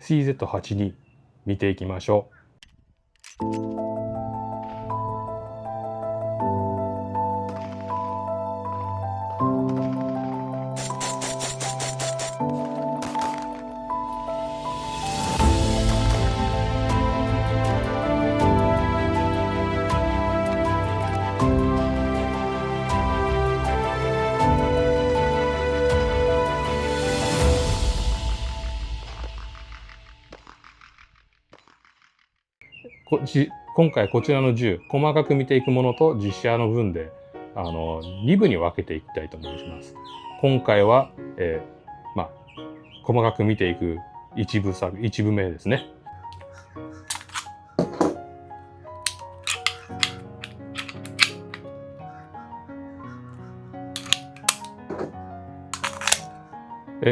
CZ82 見ていきましょう。今回こちらの銃、細かく見ていくものと実写の分で2部に分けていきたいと思います。今回は、細かく見ていく一部目ですね。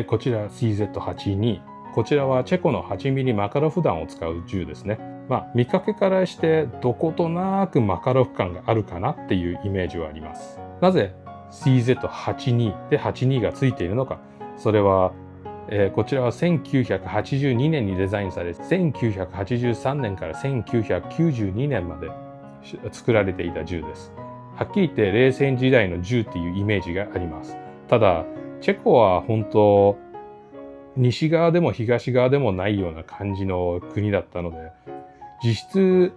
こちら CZ82。こちらはチェコの 8mm マカロフ弾を使う銃ですね。見かけからしてどことなくマカロフ感があるかなっていうイメージはあります。なぜ CZ82 で82がついているのか。それは、こちらは1982年にデザインされ、1983年から1992年まで作られていた銃です。はっきり言って冷戦時代の銃っていうイメージがあります。ただ、チェコは本当、西側でも東側でもないような感じの国だったので、実質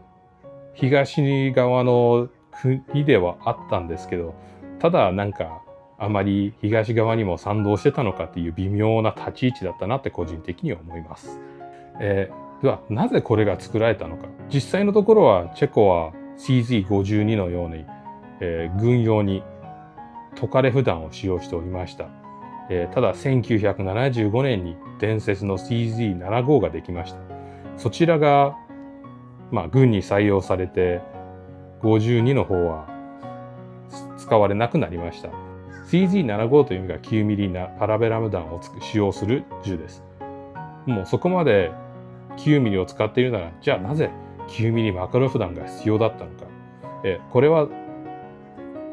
東側の国ではあったんですけど、ただなんかあまり東側にも賛同してたのかっていう微妙な立ち位置だったなって個人的には思います。ではなぜこれが作られたのか。実際のところはチェコは CZ52 のように、軍用にトカレフ弾を使用しておりました。ただ1975年に伝説の CZ75 ができました。そちらが軍に採用されて52の方は使われなくなりました。CZ75 という意味が 9mm なパラベラム弾を使用する銃です。もうそこまで 9mm を使っているなら、じゃあなぜ 9mm マカロフ弾が必要だったのか。これは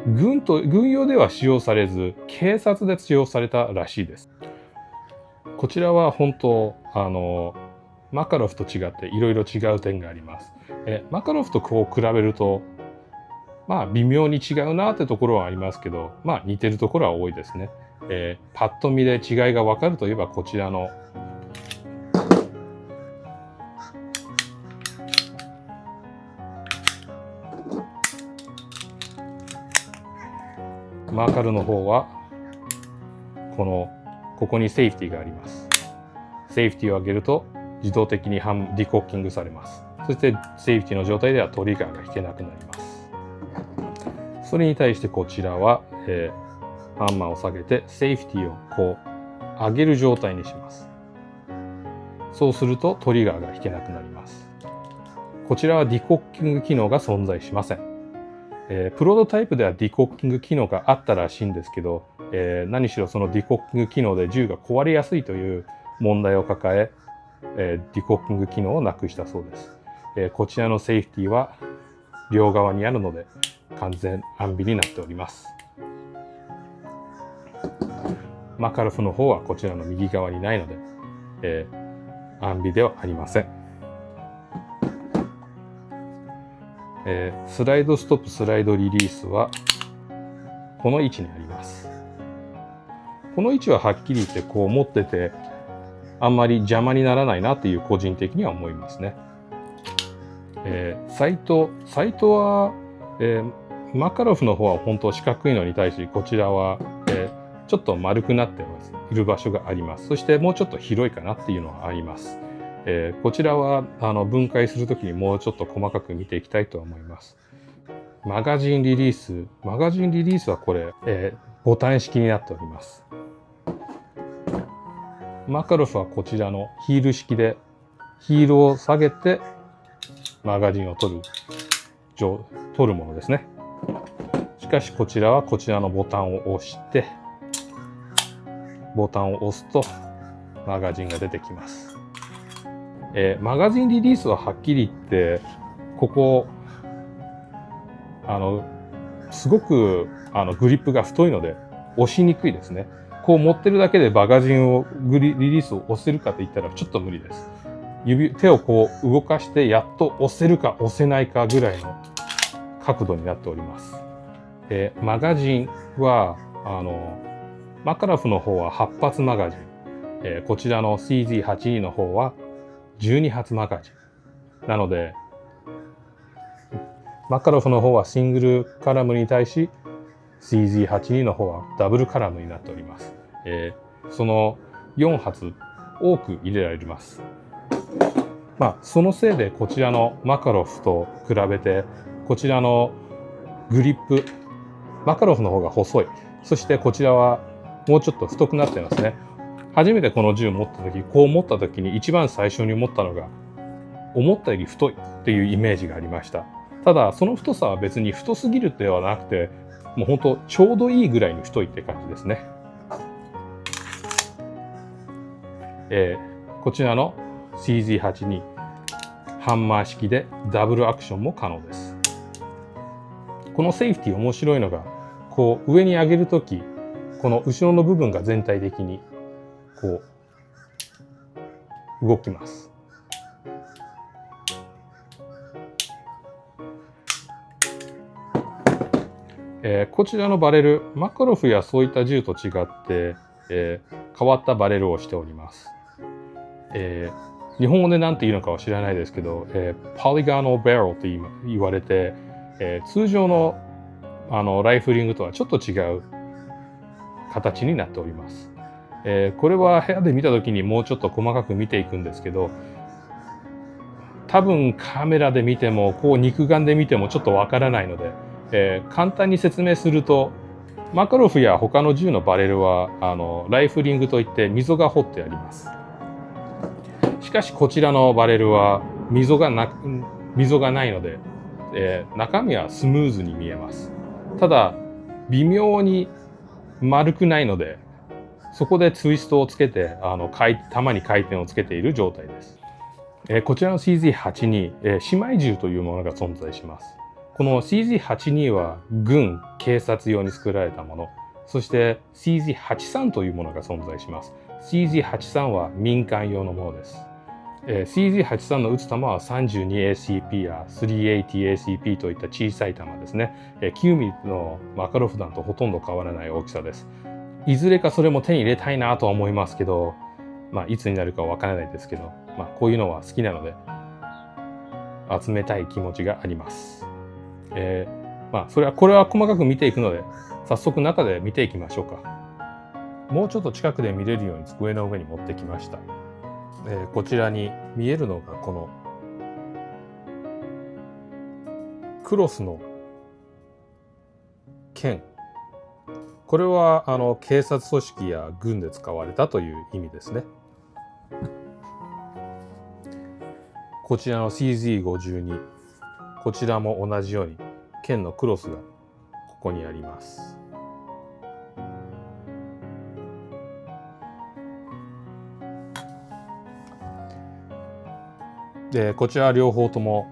軍用では使用されず、警察で使用されたらしいです。こちらは本当、マカロフと違っていろいろ違う点があります。マカロフとこう比べると、微妙に違うなってところはありますけど、似てるところは多いですね。パッと見で違いがわかるといえばこちらのマーカルの方はここにセーフティーがあります。セーフティーを上げると自動的にディコッキングされます。そしてセーフティーの状態ではトリガーが引けなくなります。それに対してこちらは、ハンマーを下げてセーフティーをこう上げる状態にします。そうするとトリガーが引けなくなります。こちらはディコッキング機能が存在しません。プロトタイプではディコッキング機能があったらしいんですけど、何しろそのディコッキング機能で銃が壊れやすいという問題を抱え、ディコッキング機能をなくしたそうです。こちらのセーフティーは両側にあるので完全安備になっております。マカロフの方はこちらの右側にないので、安備ではありません。スライドストップ、スライドリリースはこの位置にあります。この位置ははっきり言ってこう持っててあんまり邪魔にならないなっていう個人的には思いますね。サイトは、マカロフの方は本当四角いのに対しこちらは、ちょっと丸くなっている場所があります。そしてもうちょっと広いかなっていうのはあります。こちらは分解するときにもうちょっと細かく見ていきたいと思います。マガジンリリースはこれ、ボタン式になっております。マカロフはこちらのヒール式でヒールを下げてマガジンを取るものですね。しかしこちらはこちらのボタンを押してボタンを押すとマガジンが出てきます。マガジンリリースははっきり言ってここすごくグリップが太いので押しにくいですね。こう持ってるだけでマガジンをリリースを押せるかといったらちょっと無理です。手をこう動かしてやっと押せるか押せないかぐらいの角度になっております。マガジンはマカロフの方は8発マガジン、こちらの CZ82 の方は12発マガジンなので、マカロフの方はシングルカラムに対し CZ82 の方はダブルカラムになっております。その4発多く入れられます。そのせいでこちらのマカロフと比べてこちらのグリップ、マカロフの方が細い。そしてこちらはもうちょっと太くなってますね。初めてこの銃を持った時、こう持った時に一番最初に思ったのが、思ったより太いっていうイメージがありました。ただその太さは別に太すぎるではなくて、もう本当ちょうどいいぐらいに太いって感じですね。こちらの CZ82 ハンマー式でダブルアクションも可能です。このセーフティー面白いのが、こう上に上げるとき、この後ろの部分が全体的にこう動きます。こちらのバレル、マカロフやそういった銃と違って、変わったバレルをしております。日本語で何て言うのかは知らないですけど、ポリガノバレルと言われて、通常のライフリングとはちょっと違う形になっております。これは部屋で見た時にもうちょっと細かく見ていくんですけど、多分カメラで見てもこう肉眼で見てもちょっとわからないので、簡単に説明すると、マカロフや他の銃のバレルはライフリングといって溝が掘ってあります。しかしこちらのバレルは溝がないので、中身はスムーズに見えます。ただ微妙に丸くないので、そこでツイストをつけて弾に回転をつけている状態です。こちらの CZ82、姉妹銃というものが存在します。この CZ82 は軍、警察用に作られたもの、そして CZ83 というものが存在します。CZ83 は民間用のものです。CZ83 の撃つ弾は 32ACP や 380ACP といった小さい弾ですね。9ミリのマカロフ弾とほとんど変わらない大きさです。いずれかそれも手に入れたいなとは思いますけど、いつになるかわからないですけど、こういうのは好きなので集めたい気持ちがあります。これは細かく見ていくので、早速中で見ていきましょうか。もうちょっと近くで見れるように机の上に持ってきました。こちらに見えるのがこのクロスの剣。これは警察組織や軍で使われたという意味ですね。こちらの CZ52、こちらも同じように剣のクロスがここにあります。で、こちら両方とも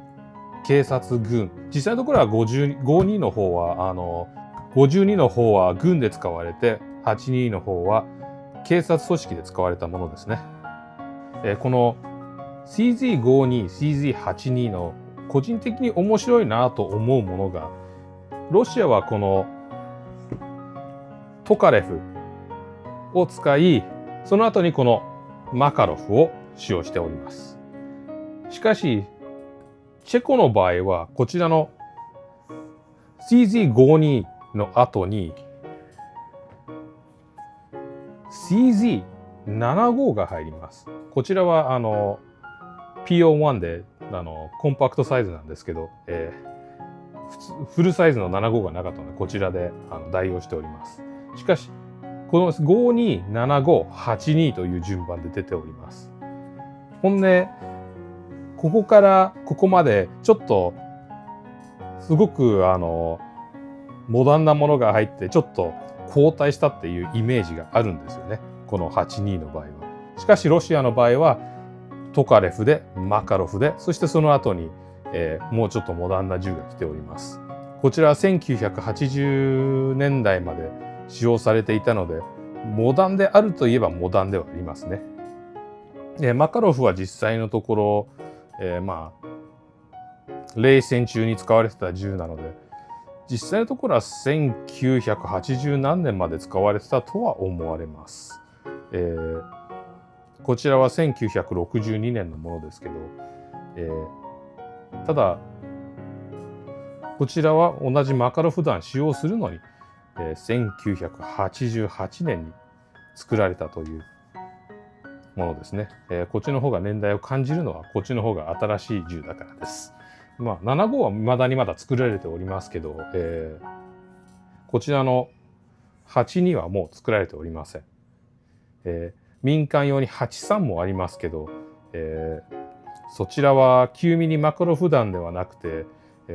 警察軍、実際のところは52の方は52の方は軍で使われて、82の方は警察組織で使われたものですね。この CZ52、CZ82 の個人的に面白いなと思うものが、ロシアはこのトカレフを使い、その後にこのマカロフを使用しております。しかし、チェコの場合はこちらの CZ52 の後に CZ75 が入ります。こちらはPO1 でコンパクトサイズなんですけど、フルサイズの75がなかったので、こちらで代用しております。しかしこの52、75、82という順番で出ております。ほんでここからここまでちょっとすごくモダンなものが入ってちょっと後退したっていうイメージがあるんですよね、この82の場合は。しかしロシアの場合はトカレフでマカロフで、そしてその後に、もうちょっとモダンな銃が来ております。こちらは1980年代まで使用されていたので、モダンであるといえばモダンではありますね。マカロフは実際のところ、まあ冷戦中に使われてた銃なので、実際のところは1980何年まで使われてたとは思われます。こちらは1962年のものですけど、ただこちらは同じマカロフ弾使用するのに、1988年に作られたというものですね。こっちの方が年代を感じるのはこっちの方が新しい銃だからです。まあ75は未だにまだ作られておりますけど、こちらの82はもう作られておりません。民間用に83もありますけど、そちらは9ミリマカロフ弾ではなくて、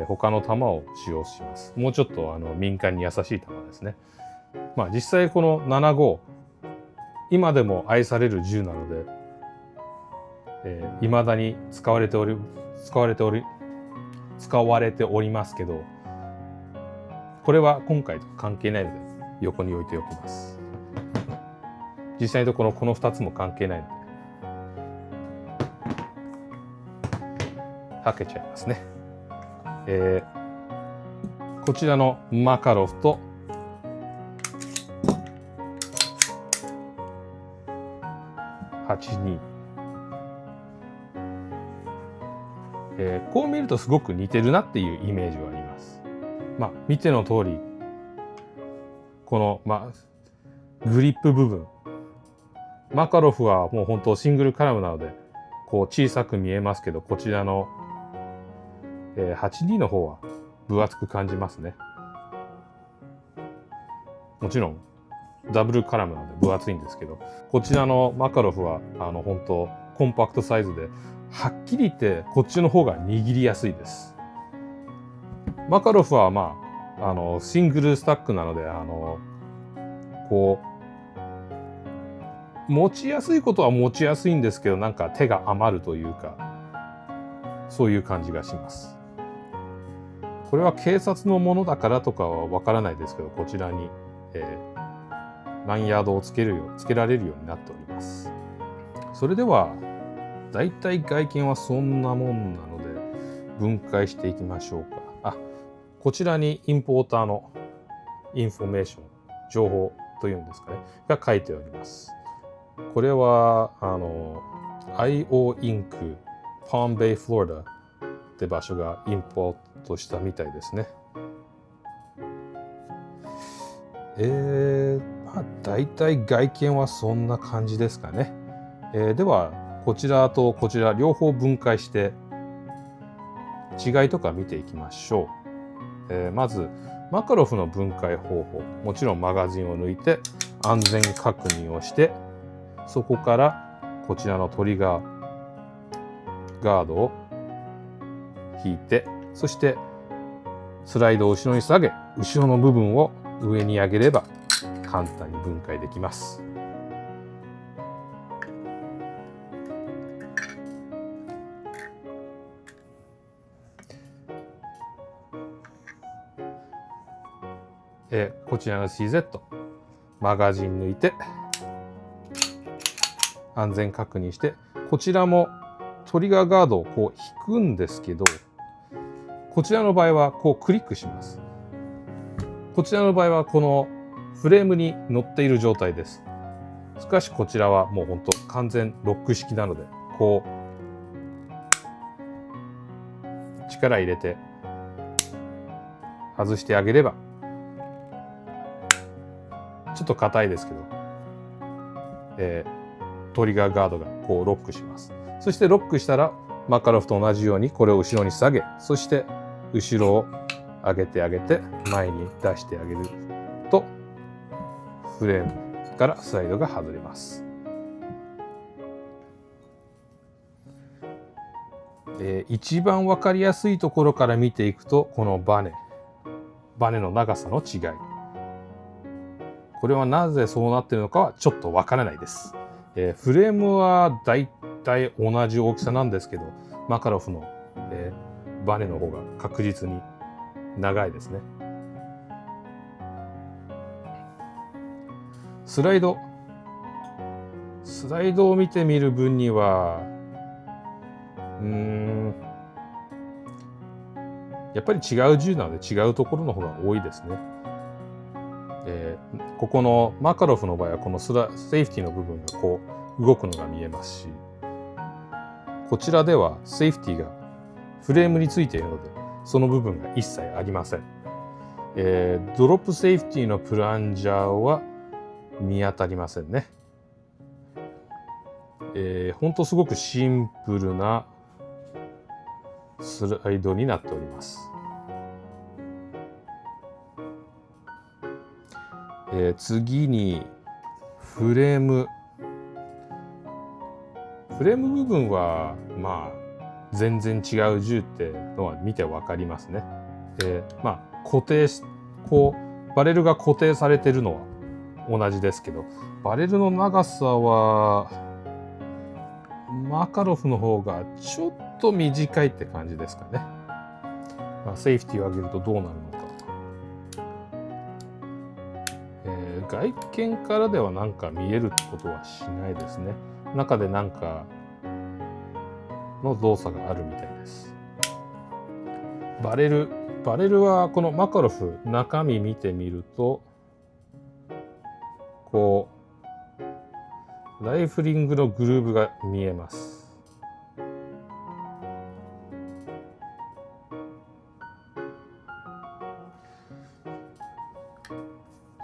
他の弾を使用します。もうちょっと民間に優しい弾ですね。まあ実際この75、今でも愛される銃なので、未だに使われておりますけど、これは今回と関係ないので横に置いておきます。実際のところこの2つも関係ないのではけちゃいますね。こちらのマカロフと82、こう見るとすごく似てるなっていうイメージはあります。まあ見ての通りこの、グリップ部分、マカロフはもう本当シングルカラムなのでこう小さく見えますけど、こちらの、82の方は分厚く感じますね。もちろんダブルカラムなので分厚いんですけど、こちらのマカロフは本当コンパクトサイズで、はっきり言ってこっちの方が握りやすいです。マカロフはシングルスタックなのでこう持ちやすいことは持ちやすいんですけど、なんか手が余るというか、そういう感じがします。これは警察のものだからとかはわからないですけど、こちらに、ランヤードをつけられるようになっております。それではだいたい外見はそんなもんなので分解していきましょうか。こちらにインポーターのインフォメーション、情報というんですかね、が書いております。これはIO インクパームベイフロリダって場所がインポートしたみたいですね。だいたい外見はそんな感じですかね。ではこちらとこちら両方分解して違いとか見ていきましょう。まずマカロフの分解方法、もちろんマガジンを抜いて安全確認をして、そこからこちらのトリガーガードを引いて、そしてスライドを後ろに下げ、後ろの部分を上に上げれば簡単に分解できます。こちらの CZ マガジン抜いて安全確認して、こちらもトリガーガードをこう引くんですけど、こちらの場合はこうクリックします。こちらの場合はこのフレームに乗っている状態です。しかしこちらはもう本当完全ロック式なので、こう力入れて外してあげれば、ちょっと硬いですけど、トリガーガードがこうロックします。そしてロックしたらマカロフと同じようにこれを後ろに下げ、そして後ろを上げてあげて前に出してあげるとフレームからスライドが外れます。一番わかりやすいところから見ていくと、このバネの長さの違い、これはなぜそうなっているのかはちょっとわからないです。フレームはだいたい同じ大きさなんですけど、マカロフの、バネの方が確実に長いですね。スライドスライドを見てみる分には、やっぱり違う銃なので違うところの方が多いですね。ここのマカロフの場合はこのセーフティーの部分がこう動くのが見えますし、こちらではセーフティーがフレームについているのでその部分が一切ありません。ドロップセーフティーのプランジャーは見当たりませんね。ほんとすごくシンプルなスライドになっております。次にフレーム部分はまあ全然違う銃ってのは見てわかりますね。まあ固定こうバレルが固定されてるのは同じですけど、バレルの長さはマカロフの方がちょっと短いって感じですかね。まあ、セーフティーを上げるとどうなるのか。外見からではなんか見えるってことはしないですね。中でなんかの動作があるみたいです。バレルはこのマカロフ中身見てみるとこうライフリングのグルーブが見えます。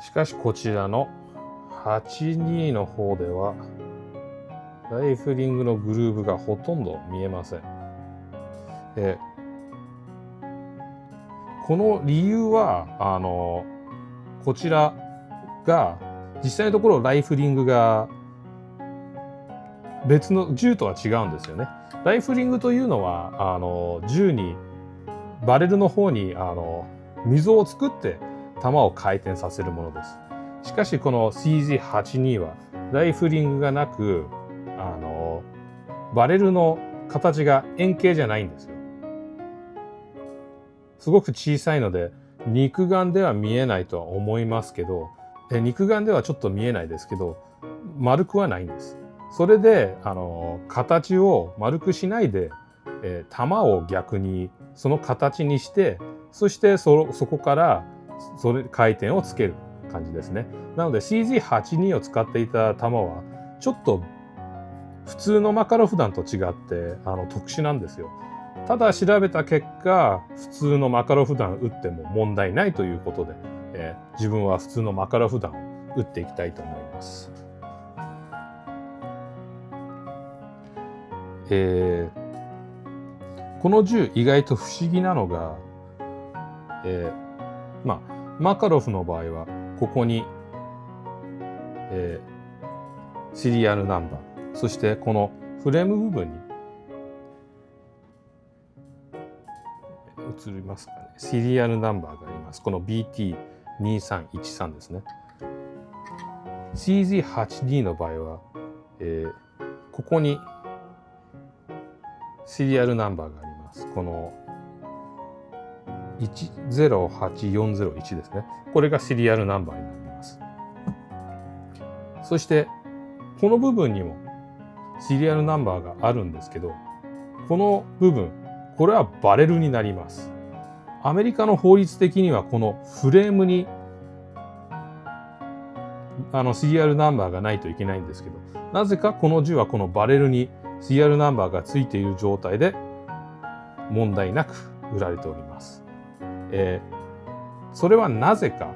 しかしこちらの82の方ではライフリングのグルーブがほとんど見えません。この理由はこちらが実際のところライフリングが別の銃とは違うんですよね。ライフリングというのは銃にバレルの方に溝を作って弾を回転させるものです。しかしこの CZ82 はライフリングがなくバレルの形が円形じゃないんですよ。すごく小さいので肉眼では見えないとは思いますけど、肉眼ではちょっと見えないですけど丸くはないんです。それで形を丸くしないで、弾を逆にその形にして、そしてそこから回転をつける感じですね。なので CZ82 を使っていた弾はちょっと普通のマカロフ弾と違って特殊なんですよ。ただ調べた結果普通のマカロフ弾撃っても問題ないということで、自分は普通のマカロフ弾を撃っていきたいと思います。この銃意外と不思議なのが、マカロフの場合はここに、シリアルナンバー、そしてこのフレーム部分に映りますかね、シリアルナンバーがあります。この BT2313 ですね。CZ82 の場合は、ここにシリアルナンバーがあります。この108401ですね。これがシリアルナンバーになります。そしてこの部分にもシリアルナンバーがあるんですけど、この部分、これはバレルになります。アメリカの法律的にはこのフレームにシリアルナンバーがないといけないんですけど、なぜかこの銃はこのバレルにシリアルナンバーがついている状態で問題なく売られております。それはなぜか、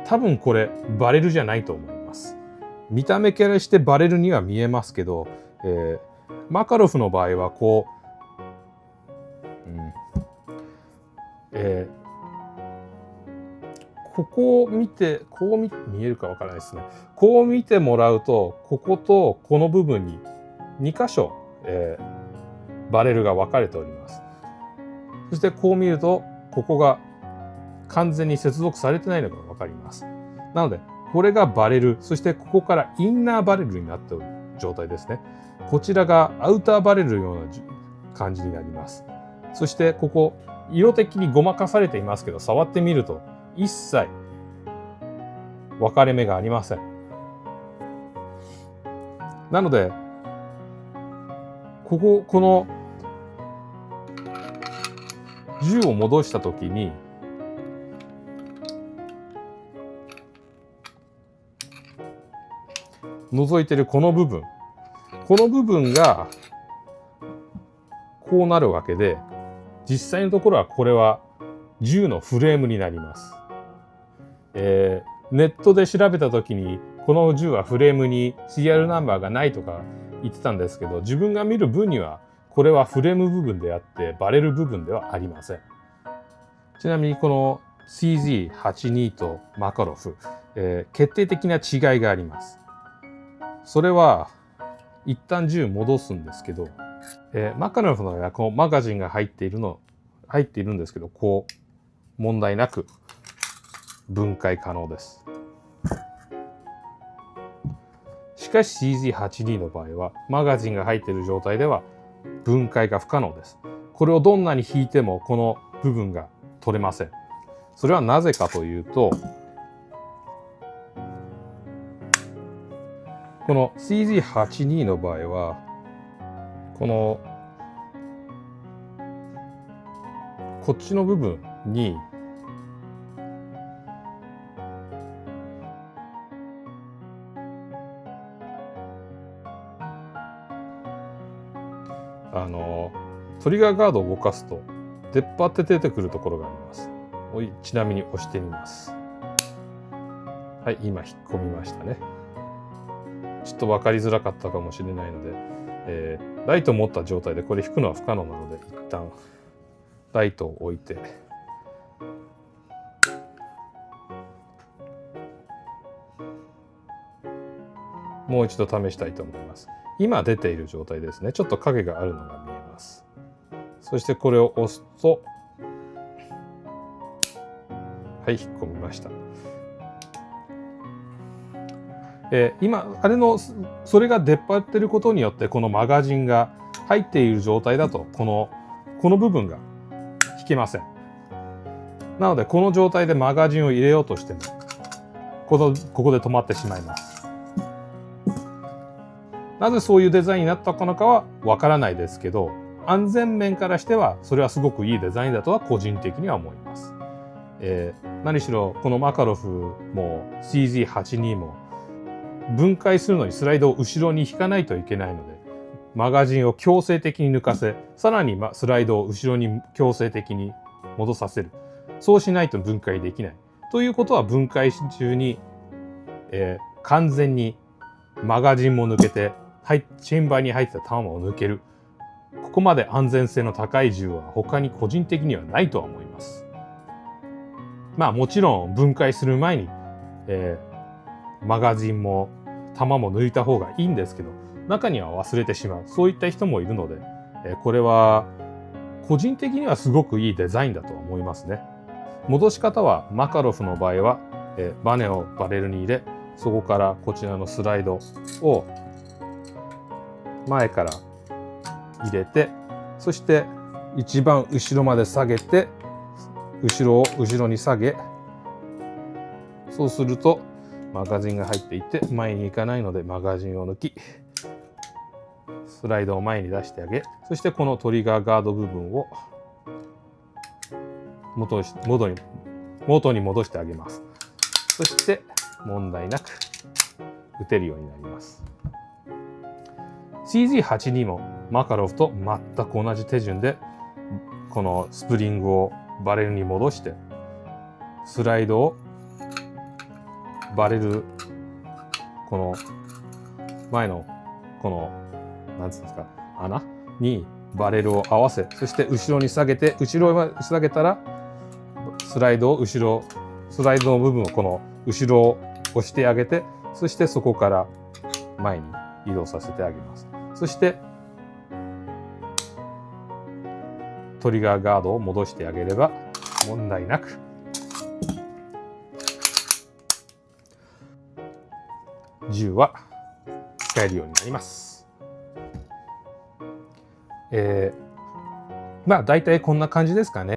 多分これバレルじゃないと思います。見た目からしてバレルには見えますけど、マカロフの場合はこう、ここを見て見えるかわからないですね。こう見てもらうとこことこの部分に2箇所、バレルが分かれております。そしてこう見るとここが完全に接続されてないのが分かります。なのでこれがバレル、そしてここからインナーバレルになっている状態ですね。こちらがアウターバレルのような感じになります。そしてここ色的にごまかされていますけど、触ってみると一切分かれ目がありません。なので、この銃を戻したときに、覗いてるこの部分がこうなるわけで、実際のところはこれは銃のフレームになります。ネットで調べたときにこの銃はフレームに CR ナンバーがないとか言ってたんですけど、自分が見る分にはこれはフレーム部分であってバレル部分ではありません。ちなみにこの CZ82 とマカロフ、決定的な違いがあります。それは一旦銃戻すんですけど、マカロフの場合はこのマガジンが入っているんですけど、こう問題なく分解可能です。しかし CZ82 の場合はマガジンが入っている状態では分解が不可能です。これをどんなに引いてもこの部分が取れません。それはなぜかというと、この CZ82 の場合はこっちの部分にトリガーガードを動かすと出っ張って出てくるところがあります。ちなみに押してみます。はい、今引っ込みましたね。ちょっと分かりづらかったかもしれないので、ライトを持った状態でこれ引くのは不可能なので、一旦ライトを置いて、もう一度試したいと思います。今出ている状態ですね。ちょっと影があるのが見えます。そしてこれを押すと、はい、引っ込みました。今それが出っ張っていることによって、このマガジンが入っている状態だとこの部分が引けません。なのでこの状態でマガジンを入れようとしてもここで止まってしまいます。なぜそういうデザインになったのかはわからないですけど、安全面からしてはそれはすごくいいデザインだとは個人的には思います。何しろこのマカロフも CZ82 も分解するのにスライドを後ろに引かないといけないので、マガジンを強制的に抜かせ、さらにスライドを後ろに強制的に戻させる。そうしないと分解できない。ということは分解中に、完全にマガジンも抜けて、チェンバーに入ってた弾を抜ける。ここまで安全性の高い銃は他に個人的にはないとは思います。まあもちろん分解する前に、マガジンも弾も抜いた方がいいんですけど、中には忘れてしまう、そういった人もいるので、これは個人的にはすごくいいデザインだと思いますね。戻し方はマカロフの場合は、バネをバレルに入れ、そこからこちらのスライドを前から入れて、そして一番後ろまで下げて、後ろを後ろに下げ、そうするとマガジンが入っていて前に行かないので、マガジンを抜きスライドを前に出してあげ、そしてこのトリガーガード部分を元に戻してあげます。そして問題なく打てるようになります。CZ82 もマカロフと全く同じ手順でこのスプリングをバレルに戻して、スライドをバレルこの前のこのなんつうんですか、穴にバレルを合わせ、そして後ろに下げて、後ろに下げたらスライドの部分をこの後ろを押してあげて、そしてそこから前に移動させてあげます。そしてトリガーガードを戻してあげれば問題なく銃は使えるようになります。まあ大体こんな感じですかね。